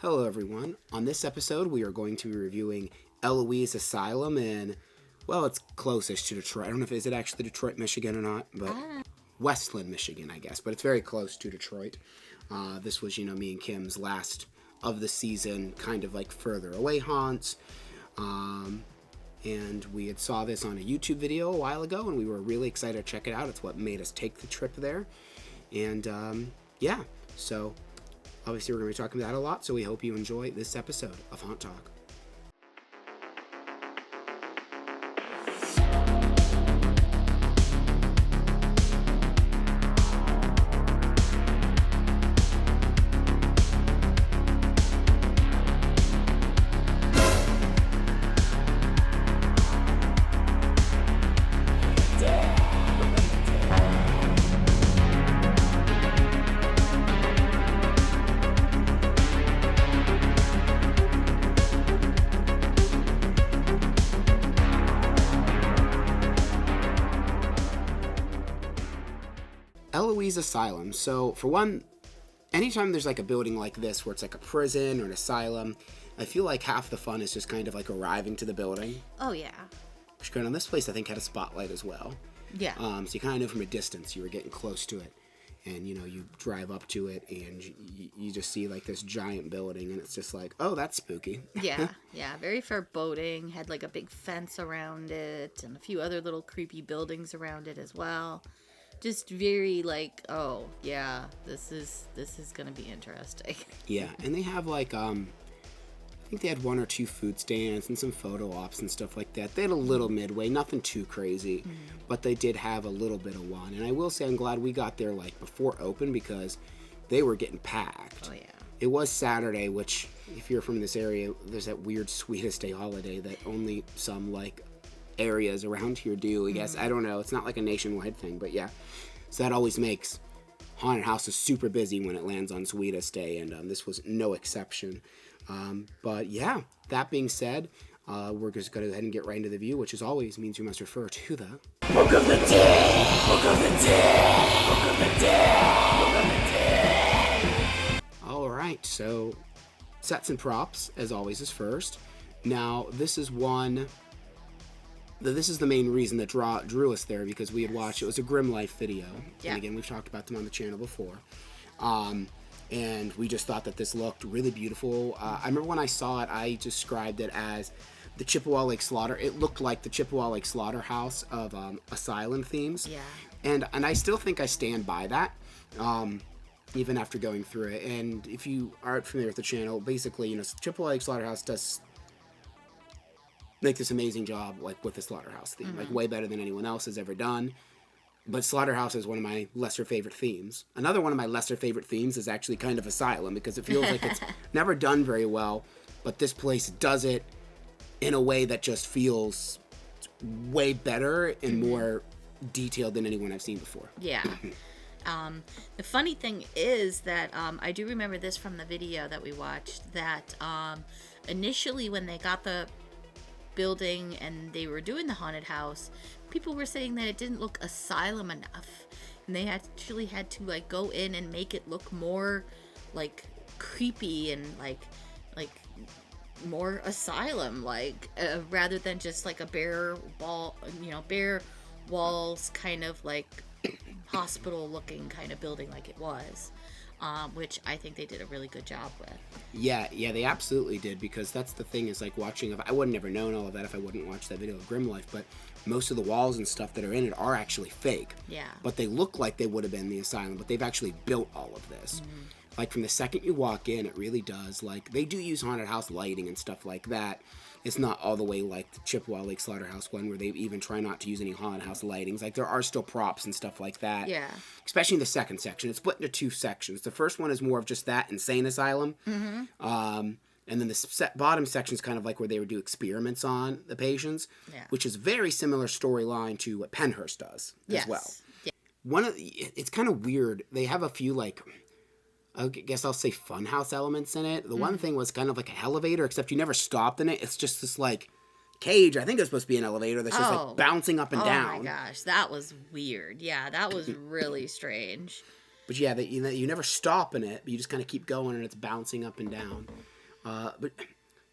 Hello everyone. On this episode we are going to be reviewing Eloise Asylum in, well, it's closest to Detroit. I don't know if is it actually Detroit, Michigan or not, but Westland, Michigan, I guess. But it's very close to Detroit. This was, me and Kim's last of the season, kind of like further away haunts. And we had saw this on a YouTube video a while ago, and we were really excited to check it out. It's what made us take the trip there. And, so obviously we're going to be talking about that a lot, so we hope you enjoy this episode of Haunt Talk. Eloise Asylum. So, for one, anytime there's like a building like this where it's like a prison or an asylum, I feel like half the fun is just kind of like arriving to the building. Oh, yeah. Which kind of, this place I think had a spotlight as well. Yeah. So you kind of knew from a distance you were getting close to it. And, you drive up to it and you just see like this giant building and it's just like, oh, that's spooky. Yeah. Very foreboding. Had like a big fence around it and a few other little creepy buildings around it as well. Just very like, oh yeah, this is gonna be interesting. Yeah, and they have like I think they had one or two food stands and some photo ops and stuff like that. They had a little midway, nothing too crazy, but they did have a little bit of one. And I will say I'm glad we got there like before open because they were getting packed. Oh yeah. It was Saturday, which if you're from this area, there's that weird Sweetest Day holiday that only some like areas around here do, I guess. I don't know. It's not like a nationwide thing, but yeah. So that always makes haunted houses super busy when it lands on Sweetest Day, and this was no exception. But yeah, that being said, we're just going to go ahead and get right into the view, which as always means you must refer to the Book of the Dead! Book of the Dead! Book of the Dead! Book of the Dead! Alright, so sets and props, as always, is first. Now, this is the main reason that drew us there, because we had watched, it was a Grim Life video. Yeah. And again, we've talked about them on the channel before. And we just thought that this looked really beautiful. I remember when I saw it, I described it as the Chippewa Lake Slaughter. It looked like the Chippewa Lake Slaughterhouse of Asylum themes. Yeah. And I still think I stand by that, even after going through it. And if you aren't familiar with the channel, basically, Chippewa Lake Slaughterhouse does make this amazing job like with the Slaughterhouse theme, like way better than anyone else has ever done. But Slaughterhouse is one of my lesser favorite themes. Another one of my lesser favorite themes is actually kind of Asylum, because it feels like it's never done very well, but this place does it in a way that just feels way better and more detailed than anyone I've seen before. Yeah. The funny thing is that I do remember this from the video that we watched, that initially when they got the building and they were doing the haunted house, people were saying that it didn't look asylum enough, and they actually had to like go in and make it look more like creepy and like more asylum like, rather than just like a bare walls kind of like hospital looking kind of building like it was. Which I think they did a really good job with. Yeah, they absolutely did, because that's the thing is like watching, I would have never known all of that if I wouldn't watch that video of Grim Life, but most of the walls and stuff that are in it are actually fake. Yeah. But they look like they would have been the asylum, but they've actually built all of this. Like from the second you walk in, it really does, like they do use haunted house lighting and stuff like that. It's not all the way like the Chippewa Lake Slaughterhouse one where they even try not to use any haunted house lightings. Like there are still props and stuff like that. Yeah. Especially in the second section. It's split into two sections. The first one is more of just that insane asylum. And then the bottom section is kind of like where they would do experiments on the patients, which is a very similar storyline to what Penhurst does as well. Yeah. It's kind of weird. They have a few like, I guess I'll say funhouse elements in it. The one thing was kind of like an elevator, except you never stopped in it. It's just this like cage. I think it's supposed to be an elevator that's just like bouncing up and down. Oh my gosh, that was weird. Yeah, that was really strange. But yeah, you never stop in it, but you just kind of keep going and it's bouncing up and down. But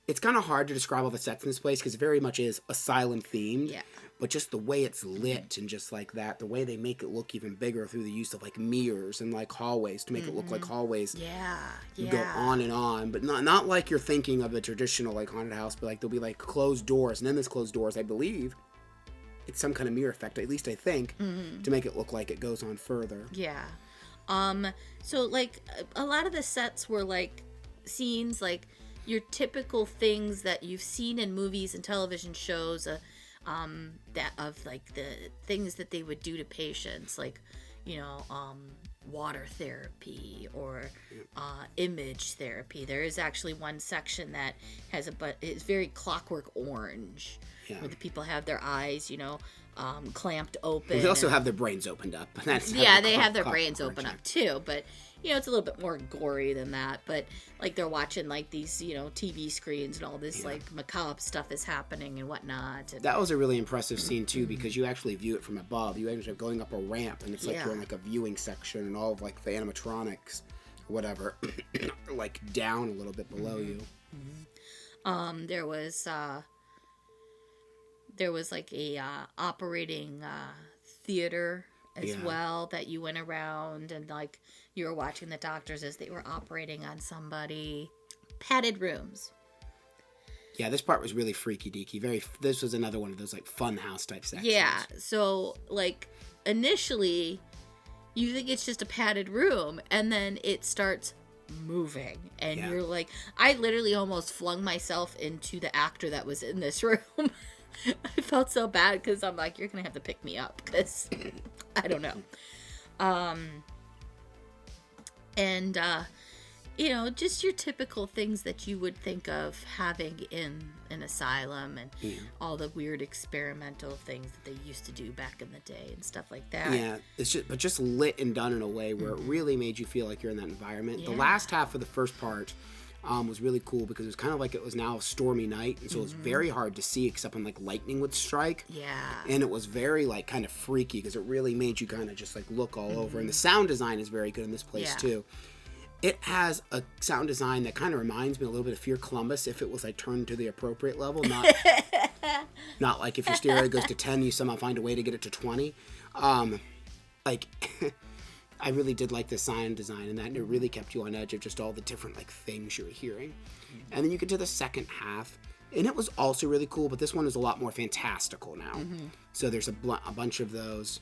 it's kind of hard to describe all the sets in this place because it very much is asylum themed. Yeah. But just the way it's lit and just like that, the way they make it look even bigger through the use of like mirrors and like hallways to make it look like hallways. Yeah. You go on and on, but not like you're thinking of a traditional like haunted house, but like there'll be like closed doors, and then there's closed doors, I believe. It's some kind of mirror effect, at least I think, to make it look like it goes on further. Yeah. So like a lot of the sets were like scenes like your typical things that you've seen in movies and television shows, that of like the things that they would do to patients, like, you know, water therapy or image therapy. There is actually one section that has it's very Clockwork Orange, where the people have their eyes, you know, clamped open. They also have their brains opened up. They have their brains open up too, but you know, it's a little bit more gory than that. But like they're watching like these, you know, TV screens and all this like macabre stuff is happening and whatnot. And that was a really impressive scene too, because you actually view it from above. You actually are going up a ramp, and it's like you're in like a viewing section, and all of like the animatronics, or whatever, are like down a little bit below you. There was like a operating theater as well that you went around, and like you were watching the doctors as they were operating on somebody. Padded rooms. Yeah, this part was really freaky deaky. This was another one of those like fun house type sections. Yeah, so like initially you think it's just a padded room, and then it starts moving, and you're like, I literally almost flung myself into the actor that was in this room. I felt so bad because I'm like, you're gonna have to pick me up because I don't know. And you know, just your typical things that you would think of having in an asylum, and all the weird experimental things that they used to do back in the day and stuff like that. Yeah, it's just lit and done in a way where it really made you feel like you're in that environment. Yeah. The last half of the first part was really cool because it was kind of like it was now a stormy night, and so it was very hard to see except when like lightning would strike. Yeah. And it was very like kind of freaky because it really made you kind of just like look all over. And the sound design is very good in this place too. It has a sound design that kind of reminds me a little bit of Fear Columbus if it was like turned to the appropriate level, not like if your stereo goes to 10, you somehow find a way to get it to 20. Like I really did like the sound design in that, and it really kept you on edge of just all the different like things you were hearing. And then you get to the second half, and it was also really cool, but this one is a lot more fantastical now. So there's a bunch of those.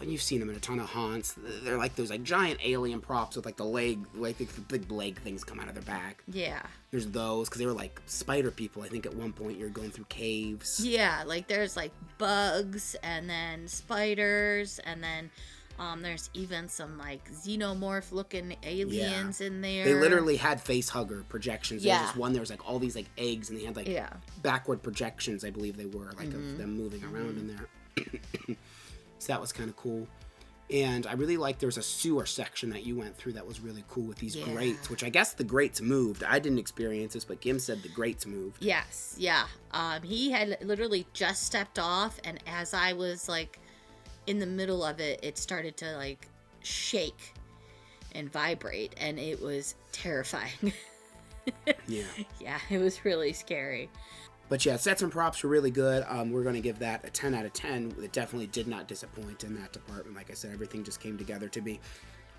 And you've seen them in a ton of haunts. They're like those like giant alien props with like the leg, like the big leg things come out of their back. Yeah. There's those because they were like spider people. I think at one point you're going through caves. Yeah, like there's like bugs and then spiders, and then there's even some like xenomorph looking aliens in there. They literally had face hugger projections. There was just one, there was like all these like eggs, and they had like backward projections, I believe they were, like of them moving around in there. So that was kind of cool. And I really liked there was a sewer section that you went through that was really cool with these grates, which I guess the grates moved. I didn't experience this, but Gim said the grates moved. Yes, yeah. He had literally just stepped off, and as I was like in the middle of it, it started to like shake and vibrate, and it was terrifying. Yeah, it was really scary. But yeah, sets and props were really good. We're going to give that a 10 out of 10. It definitely did not disappoint in that department. Like I said, everything just came together to be,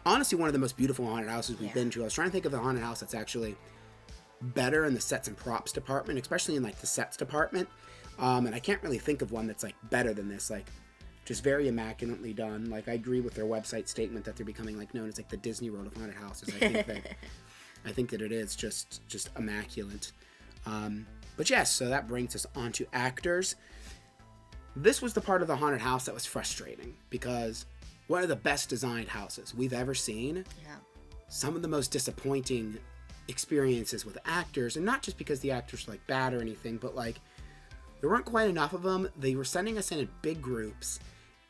honestly, one of the most beautiful haunted houses we've been to. I was trying to think of a haunted house that's actually better in the sets and props department, especially in like the sets department. And I can't really think of one that's like better than this. Like, just very immaculately done. Like, I agree with their website statement that they're becoming like known as like the Disney World of haunted houses. I think that it is just immaculate. But yes, so that brings us on to actors. This was the part of the haunted house that was frustrating because one of the best designed houses we've ever seen. Yeah. Some of the most disappointing experiences with actors, and not just because the actors were like bad or anything, but like there weren't quite enough of them. They were sending us in big groups,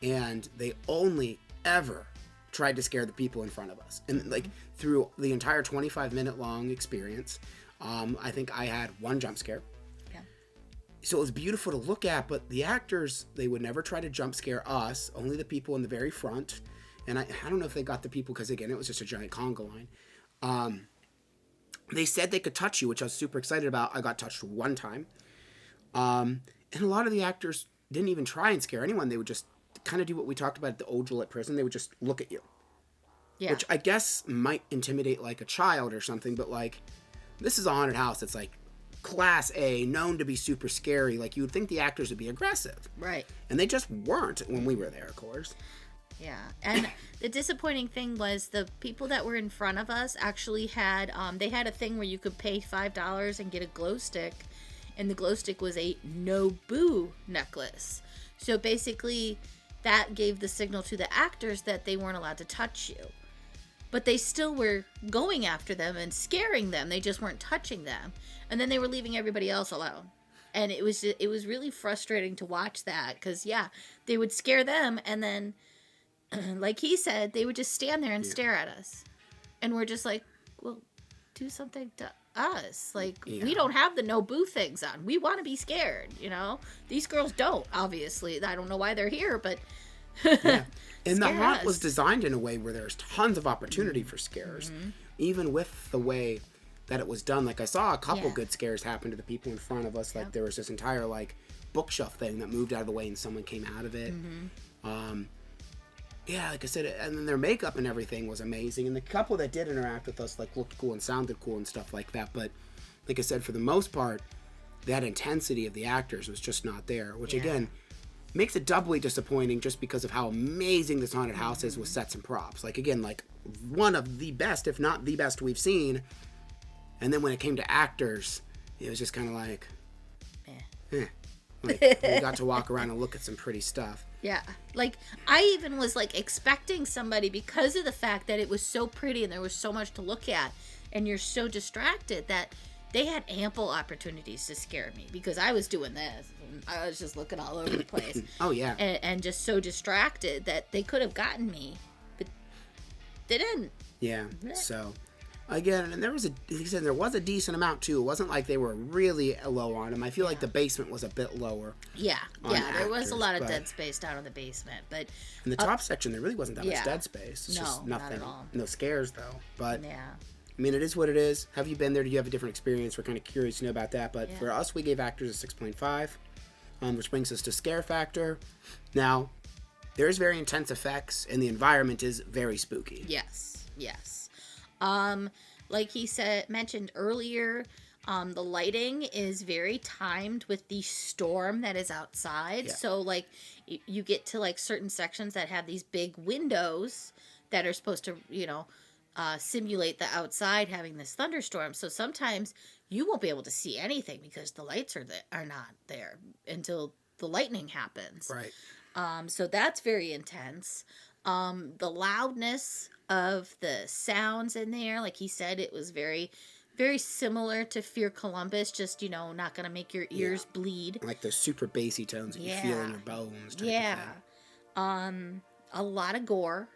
and they only ever tried to scare the people in front of us. And like through the entire 25-minute long experience, I think I had one jump scare. So it was beautiful to look at, but the actors, they would never try to jump scare us, only the people in the very front. And I don't know if they got the people, because again, it was just a giant conga line. They said they could touch you, which I was super excited about. I got touched one time. And a lot of the actors didn't even try and scare anyone. They would just kind of do what we talked about at the old Gillette prison. They would just look at you. Yeah. Which I guess might intimidate like a child or something, but like, this is a haunted house. It's like class A, known to be super scary. Like, you would think the actors would be aggressive. Right. And they just weren't when we were there, of course. Yeah, and the disappointing thing was the people that were in front of us actually had, they had a thing where you could pay $5 and get a glow stick, and the glow stick was a no-boo necklace. So basically, that gave the signal to the actors that they weren't allowed to touch you. But they still were going after them and scaring them, they just weren't touching them. And then they were leaving everybody else alone. And it was really frustrating to watch that, because, yeah, they would scare them, and then... like he said, they would just stand there and stare at us. And we're just like, well, do something to us. Like, we don't have the no boo things on. We want to be scared, you know? These girls don't, obviously. I don't know why they're here, but... yeah. And the haunt was designed in a way where there's tons of opportunity for scares. Mm-hmm. Even with the way that it was done. Like, I saw a couple good scares happen to the people in front of us. Like, there was this entire, like, bookshelf thing that moved out of the way and someone came out of it. Mm-hmm. Yeah, like I said, and then their makeup and everything was amazing. And the couple that did interact with us, like, looked cool and sounded cool and stuff like that. But, like I said, for the most part, that intensity of the actors was just not there. Which, again, makes it doubly disappointing just because of how amazing this haunted house is with sets and props. Like, again, like, one of the best, if not the best we've seen. And then when it came to actors, it was just kind of like, Like, we got to walk around and look at some pretty stuff. Yeah. Like, I even was, like, expecting somebody, because of the fact that it was so pretty and there was so much to look at, and you're so distracted, that they had ample opportunities to scare me, because I was doing this. And I was just looking all over the place. Oh, yeah. And just so distracted that they could have gotten me, but they didn't. Yeah. So... again, and there was a decent amount too. It wasn't like they were really low on them. I feel like the basement was a bit lower. Yeah, there was a lot of dead space down in the basement, but in the top section there really wasn't that much dead space. It's just nothing. Not at all. No scares though. But I mean, it is what it is. Have you been there? Do you have a different experience? We're kind of curious to know about that. But for us, we gave actors a 6.5, which brings us to scare factor. Now, there's very intense effects, and the environment is very spooky. Yes. Like he mentioned earlier, the lighting is very timed with the storm that is outside. Yeah. So, like, you get to, like, certain sections that have these big windows that are supposed to, simulate the outside having this thunderstorm. So sometimes you won't be able to see anything because the lights are not there until the lightning happens. Right. So that's very intense. The loudness of the sounds in there, like he said, it was very, very similar to Fear Columbus, just, not going to make your ears bleed. Like those super bassy tones that you feel in your bones type of thing. A lot of gore.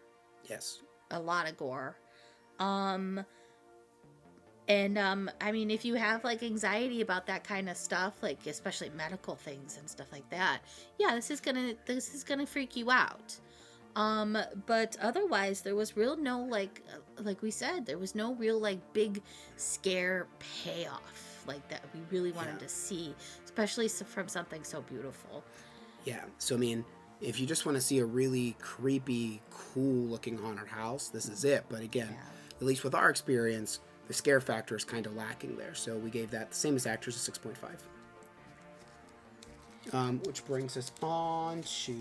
Yes. A lot of gore. And, I mean, if you have, like, anxiety about that kind of stuff, like, especially medical things and stuff like that, this is gonna freak you out. But otherwise, there was no, like we said, there was no real, like, big scare payoff, like, that we really wanted to see, especially from something so beautiful. Yeah, so, I mean, if you just want to see a really creepy, cool-looking haunted house, this is it. But again, at least with our experience, the scare factor is kind of lacking there. So we gave that the same as actors, a 6.5. Which brings us on to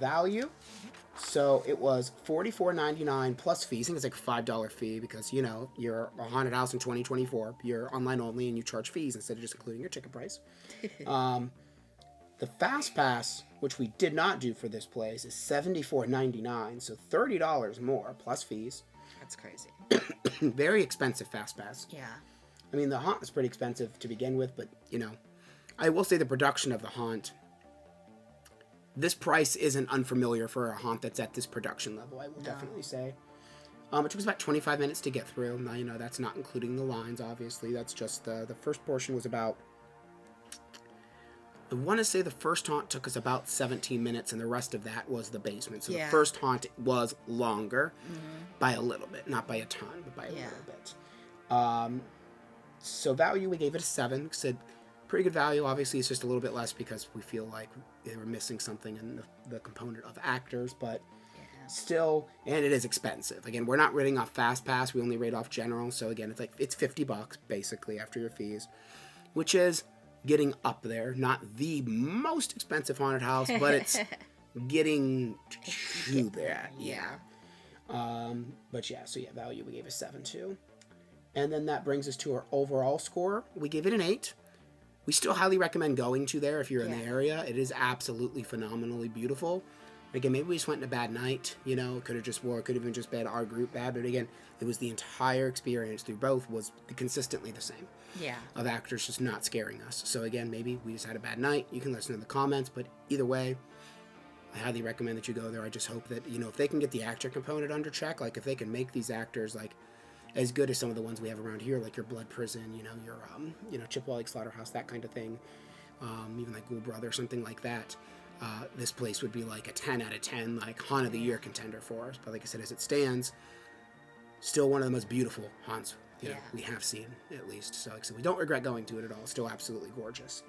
value. So it was $44.99 plus fees. I think it's like a $5 fee because, you're a haunted house in 2024. You're online only and you charge fees instead of just including your ticket price. The Fast Pass, which we did not do for this place, is $74.99. So $30 more plus fees. That's crazy. Very expensive Fast Pass. Yeah. I mean, the haunt was pretty expensive to begin with, but, I will say the production of the haunt, this price isn't unfamiliar for a haunt that's at this production level, I will definitely say. It took us about 25 minutes to get through. Now, that's not including the lines, obviously. That's just the first portion was about... I want to say the first haunt took us about 17 minutes, and the rest of that was the basement. So the first haunt was longer by a little bit. Not by a ton, but by a little bit. So value, we gave it a 7. Said pretty good value. Obviously, it's just a little bit less because we feel like they were missing something in the component of actors, but still, and it is expensive. Again, we're not rating off Fast Pass. We only rate off General. So again, it's $50 basically after your fees, which is getting up there. Not the most expensive haunted house, but it's getting to that. Yeah. But yeah, so yeah, value we gave a 7 too. And then that brings us to our overall score. We gave it an 8. We still highly recommend going to there if you're in the area. It is absolutely phenomenally beautiful. Again, maybe we just went in a bad night, you know, could have even just been our group bad, but again, it was the entire experience through both was consistently the same. Yeah. Of actors just not scaring us. So again, maybe we just had a bad night. You can listen to the comments, but either way, I highly recommend that you go there. I just hope that, you know, if they can get the actor component under check, like if they can make these actors like as good as some of the ones we have around here, like your Blood Prison, your Chippewa Lake Slaughterhouse, that kind of thing, even like Ghoul Brother, something like that. This place would be like a 10 out of 10, like Haunt of the Year contender for us. But like I said, as it stands, still one of the most beautiful haunts we have seen, at least. So like I said, we don't regret going to it at all. It's still absolutely gorgeous.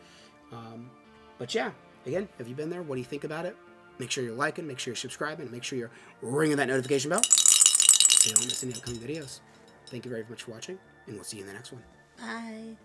But yeah, again, have you been there? What do you think about it? Make sure you're liking, make sure you're subscribing, make sure you're ringing that notification bell so you don't miss any upcoming videos. Thank you very much for watching, and we'll see you in the next one. Bye.